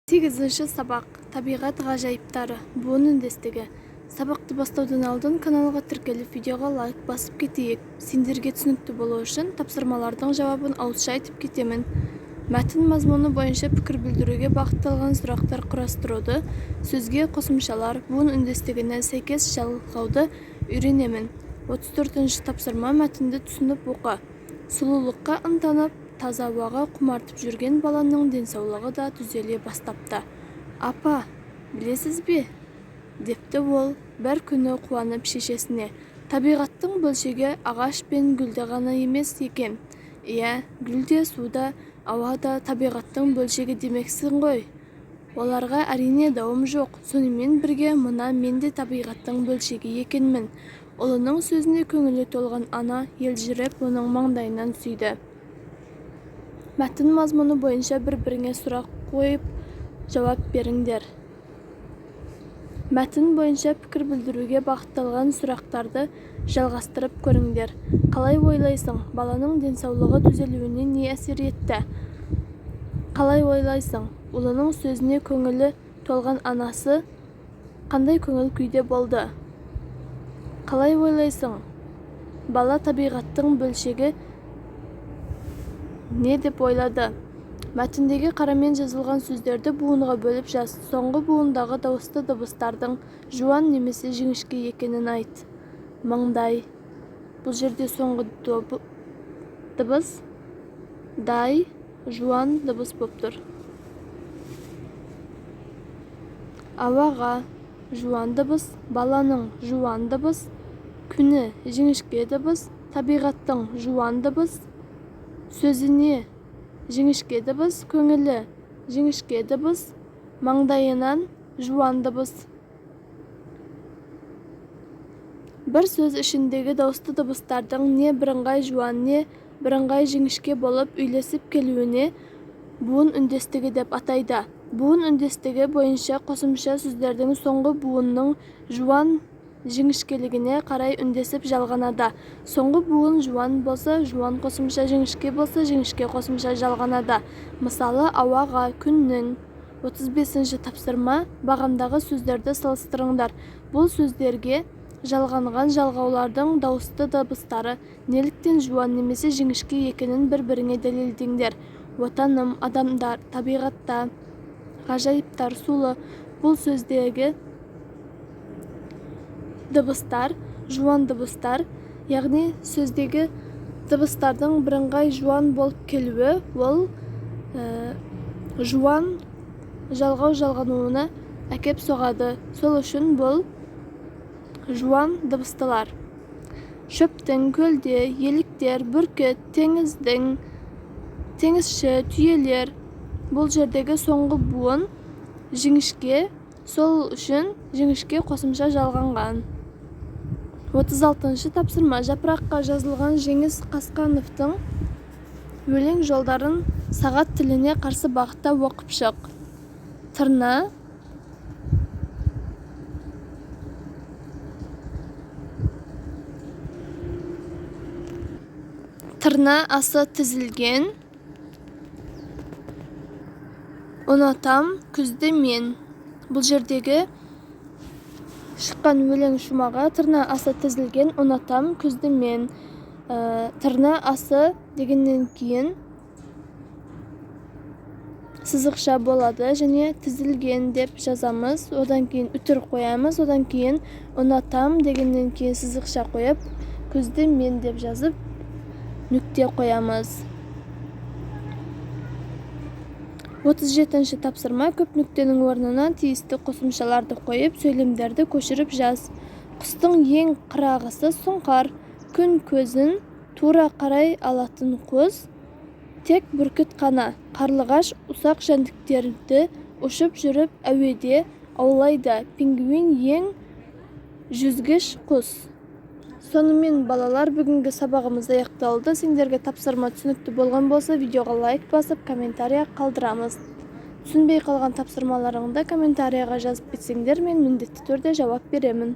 8-ші сабақ табиғат ғажайыптары буын үндестігі. Сабақты бастаудан алдын каналға тіркеліп видеоға лайк басып кетейік. Сендерге түсінікті болу үшін тапсырмалардың жауабын ауызша айтып кетемін. Мәтін мазмұны бойынша пікір білдіруге бағытталған сұрақтар құрастыруды, сөзге қосымшалар, буын үндестігіне сәйкес жалғауды үйренемін. 34-ші тапсырма мәтінді түсініп оқы. Сұлулыққа ынтанып, таза ауаға құмартып жүрген баланың денсаулығы да түзеле бастапты. «Апа, білесіз бе?» депті ол бір күні қуанып шешесіне. «Табиғаттың бөлшегі ағаш пен гүлде ғана емес екен». «Иә, гүлде, суда, ауада табиғаттың бөлшегі демексің ғой?» «Оларға әрине дауым жоқ. Сонымен бірге мына мен де табиғаттың бөлшегі екенмін». Ұлының сөзіне көңілі толған ана елжіреп оның маңдайынан сүйді. Мәтін мазмұны бойынша бір-біріңе сұрақ қойып жауап беріңдер. Мәтін бойынша пікір білдіруге бағытталған сұрақтарды жалғастырып көріңдер. Қалай ойлайсың, баланың денсаулығы түзелуіне не әсер етті? Қалай ойлайсың, ұлының сөзіне көңілі толған анасы қандай көңіл күйде болды? Қалай ойлайсың, бала табиғаттың бөлшегі не деп ойлады? Мәтіндегі қарамен жазылған сөздерді буынға бөліп жаз. Соңғы буындағы дауысты дыбыстардың жуан немесе жіңішке екенін айт. Маңдай. Бұл жерде соңғы дыбыс дай, жуан дыбыс болып тұр. Ауаға жуан дыбыс, баланың жуан дыбыс, күні жіңішке дыбыс, табиғаттың жуан дыбыс, сөзіне жіңішке дыбыс, көңілі жіңішке дыбыс, маңдайынан жуан дыбыс. Бір сөз ішіндегі дауысты дыбыстардың не бірыңғай жуан, не бірыңғай жіңішке болып үйлесіп келуіне буын үндестігі деп атайды. Буын үндестігі бойынша қосымша сөздердің соңғы буынның жуан жіңішкелігіне қарай үндесіп жалғанады. Соңғы буын жуан болса, жуан қосымша жіңішке болса, жіңішке қосымша жалғанады. Мысалы, ауаға, күннің. 35-ші тапсырма бағамдағы сөздерді салыстырыңдар. Бұл сөздерге жалғанған жалғаулардың дауысты дыбыстары неліктен жуан немесе жіңішке екенін бір-біріңе дәлелдеңдер. Отаным, адамдар, табиғатта, ғажайыптар, сулы. Бұл сөздегі дыбыстар, жуан дыбыстар, яғни сөздегі дыбыстардың бірыңғай жуан болып келуі, ол жуан жалғау жалғануына әкеп соғады. Сол үшін бұл жуан дыбыстылар. Шөптің, көлде, еліктер, бүркіт, теңіздің, теңізші, түйелер. Бұл жердегі соңғы буын жіңішке, сол үшін жіңішке қосымша жалғанған. 36-ші тапсырма жапыраққа жазылған Жеңіс Қасқановтың өлең жолдарын сағат тіліне қарсы бағытта оқып шық. Тырна, тырна асы тізілген, ұнатам күзді мен. Бұл жердегі шыққан өлең шумағы тырна асы тізілген, ұнатам күзді мен. Тырна асы дегеннен кейін сызықша болады және тізілген деп жазамыз. Одан кейін үтір қоямыз, одан кейін ұнатам дегеннен кейін сызықша қойып, күзді мен деп жазып, нүкте қоямыз. 37-ші тапсырма көп нүктенің орнына тиісті қосымшаларды қойып, сөйлемдерді көшіріп жаз. Құстың ең қырағысы сұңқар, күн көзін тура қарай алатын қоз, тек бүркіт қана. Қарлығаш ұсақ жәндіктерді ұшып жүріп әуеде аулайды. Пингвин ең жүзгіш құс. Сонымен балалар, бүгінгі сабағымыз аяқталды. Сендерге тапсырма түсінікті болған болса, видеоға лайк басып, комментария қалдырамыз. Түсінбей қалған тапсырмаларыңды комментарияға жазып кетсеңдер, мен міндетті түрде жауап беремін.